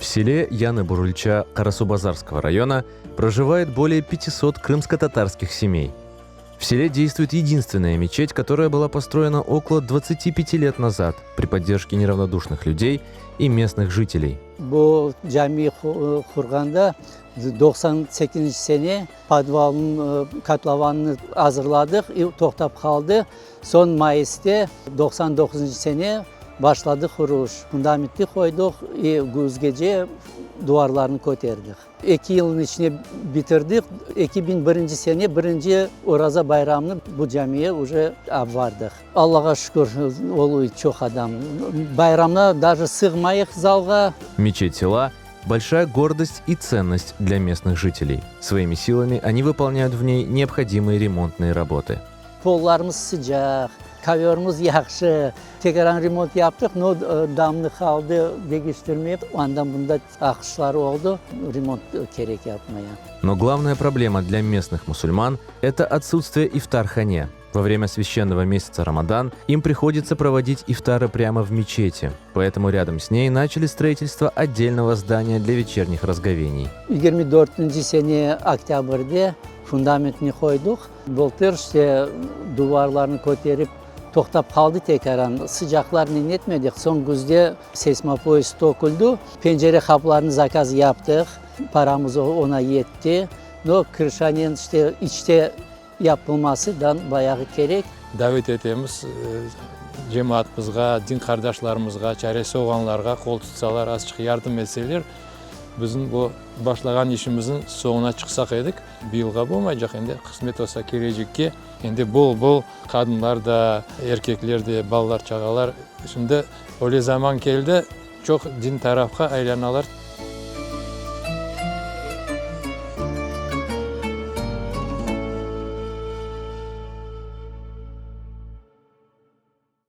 В селе Яны-Бурульча Карасу-Базарского района проживает более 500 крымско-татарских семей. В селе действует единственная мечеть, которая была построена около 25 лет назад при поддержке неравнодушных людей и местных жителей. Bu cami kurganda 98 sene подвалın katlavanını hazırladık, toxtab kaldı. Son Mayıs'ta 99 sene başladı kuruş. Fundamenti koyduk, güz gece duvarlarını koterdik. 2 yılın içine bitirdik. 2001 sene birinci Oraza bayramını bu camiye уже vardık. Allah'a şükür oluyor çok adam. Bayramda даже sığmayıq залға. Мечеть села – большая гордость и ценность для местных жителей. Своими силами они выполняют в ней необходимые ремонтные работы. Pollarımız sıcak, kaviyorumuz yaxşı. Tekrar remont yaptık, no damlı kaldı, değiştirmeyip ondan bunda akışlar oldu, remont gerek yapmaya. Но главная проблема для местных мусульман – это отсутствие ифтар-хане. Во время священного месяца Рамадан им приходится проводить ифтары прямо в мечети, поэтому рядом с ней начали строительство отдельного здания для вечерних разговений. 24. sene Oktyabır'da fundamentini koyduk. Bolter işte duvarlarını koterip toxtab kaldı tekrar. Sıcaklarını etmedik. Son güzde seismopolis tokuldu. Pencere kapılarını zakaz yaptık. Paramız ona yetti. No kırşanenin işte içte yapılmasıdan bayağı gerek. Davet etemiz cemaatımızga, din kardeşlerimizga, çaresi olanlarga kol tutsalar, azıcık yardım etseler, bizim bu başlagan işimizin sonuna çıksak edik. Bir yılga olmayacak, endi kısmet olsa gelecekki. Endi bol kadınlar da, erkekler de, ballar, çağalar. Şimdi öyle zaman geldi, çok din tarafka aylanalar